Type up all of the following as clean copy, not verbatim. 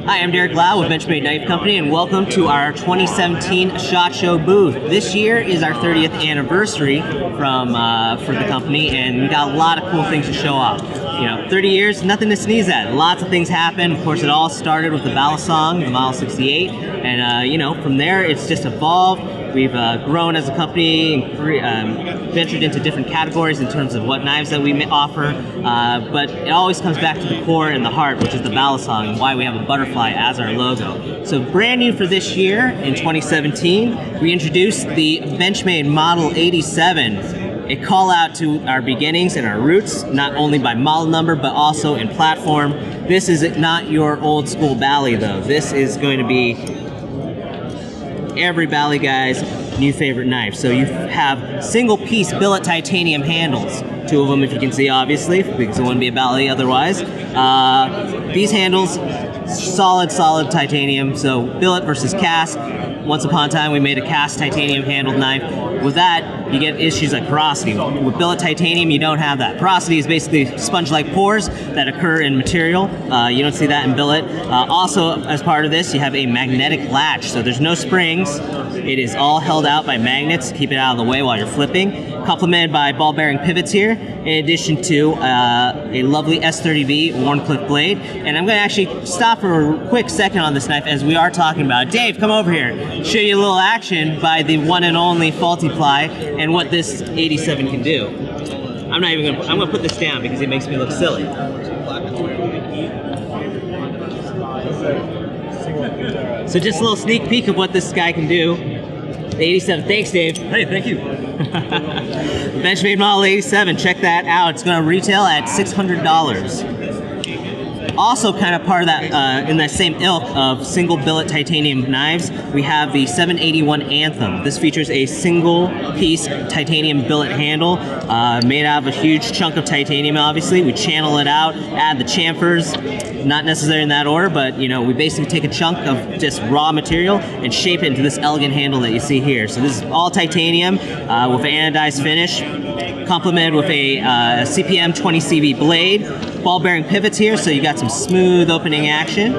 Hi, I'm Derek Lau with Benchmade Knife Company, and welcome to our 2017 SHOT Show booth. This year is our 30th anniversary for the company, and we got a lot of cool things to show off. You know, 30 years, nothing to sneeze at. Lots of things happen. Of course, it all started with the Balisong, the Model 68, and you know, from there it's just evolved. We've grown as a company and ventured into different categories in terms of what knives that we offer, but it always comes back to the core and the heart, which is the Balisong, and why we have a butterfly as our logo. So brand new for this year, in 2017, we introduced the Benchmade Model 87. A call out to our beginnings and our roots, not only by model number, but also in platform. This is not your old school Bally though. This is going to be every Bally guy's new favorite knife. So you have single piece billet titanium handles. Two of them, if you can see, obviously, because it wouldn't be a Bally otherwise. These handles, solid titanium. So billet versus cast. Once upon a time, we made a cast titanium handled knife. With that, you get issues like porosity. With billet titanium, you don't have that. Porosity is basically sponge-like pores that occur in material. You don't see that in billet. Also, as part of this, you have a magnetic latch. So there's no springs. It is all held out by magnets to keep it out of the way while you're flipping. Complemented by ball bearing pivots here, in addition to a lovely S30V Warncliffe blade. And I'm going to actually stop for a quick second on this knife as we are talking about it. Dave, come over here. Show you a little action by the one and only Faulty Ply and what this 87 can do. I'm gonna put this down because it makes me look silly. So just a little sneak peek of what this guy can do. The 87, thanks Dave. Hey, thank you. Benchmade Model 87, check that out. It's gonna retail at $600. Also kind of part of that, in that same ilk of single billet titanium knives, we have the 781 Anthem. This features a single piece titanium billet handle, made out of a huge chunk of titanium obviously. We channel it out, add the chamfers, not necessarily in that order, but you know, we basically take a chunk of just raw material and shape it into this elegant handle that you see here. So this is all titanium with an anodized finish, complemented with a CPM 20CV blade, ball bearing pivots here, so you got some smooth opening action.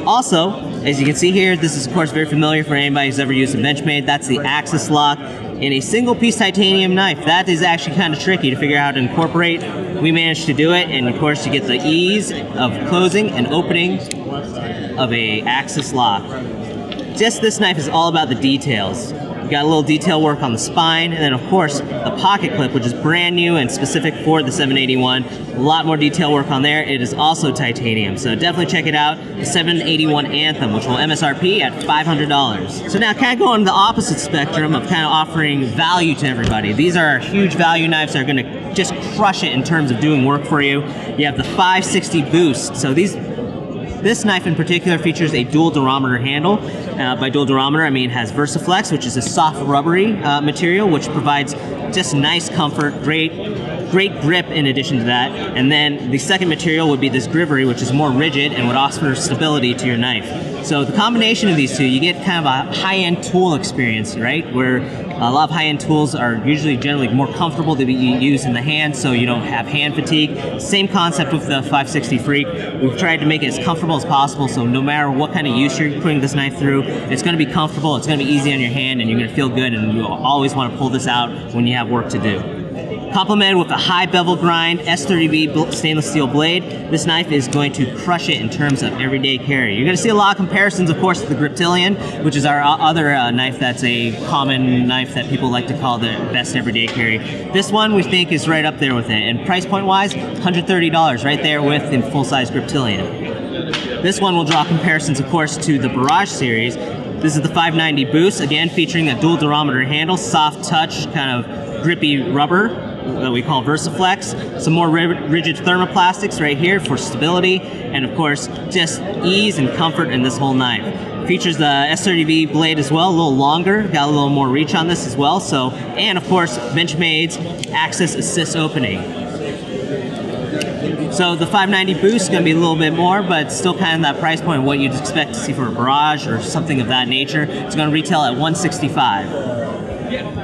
Also, as you can see here, this is of course very familiar for anybody who's ever used a Benchmade. That's the axis lock in a single piece titanium knife. That is actually kind of tricky to figure out how to incorporate. We managed to do it, and of course you get the ease of closing and opening of a axis lock. Just this knife is all about the details. Got a little detail work on the spine, and then of course the pocket clip, which is brand new and specific for the 781. A lot more detail work on there. It is also titanium, so definitely check it out. The 781 Anthem, which will MSRP at $500. So now kind of going the opposite spectrum of kind of offering value to everybody. These are huge value knives that are going to just crush it in terms of doing work for you. You have the 560 Boost. So this knife in particular features a dual durometer handle. By dual durometer, I mean it has VersaFlex, which is a soft rubbery material, which provides just nice comfort, great grip in addition to that. And then the second material would be this Grivery, which is more rigid and would offer stability to your knife. So the combination of these two, you get kind of a high-end tool experience, right? Where a lot of high-end tools are usually generally more comfortable to be used in the hand, so you don't have hand fatigue. Same concept with the 560 Freek. We've tried to make it as comfortable as possible, so no matter what kind of use you're putting this knife through, it's going to be comfortable, it's going to be easy on your hand, and you're going to feel good, and you'll always want to pull this out when you have work to do. Complemented with a high bevel grind S30V stainless steel blade, this knife is going to crush it in terms of everyday carry. You're going to see a lot of comparisons, of course, to the Griptilian, which is our other knife that's a common knife that people like to call the best everyday carry. This one we think is right up there with it, and price point wise, $130, right there with the full-size Griptilian. This one will draw comparisons, of course, to the Barrage series. This is the 590 Boost, again featuring a dual durometer handle, soft touch, kind of grippy rubber that we call VersaFlex. Some more rigid thermoplastics right here for stability, and of course just ease and comfort in this whole knife. Features the S30V blade as well, a little longer, got a little more reach on this as well. So, and of course Benchmade's Axis Assist opening. So the 590 Boost is going to be a little bit more, but still kind of that price point of what you'd expect to see for a Barrage or something of that nature. It's going to retail at $165.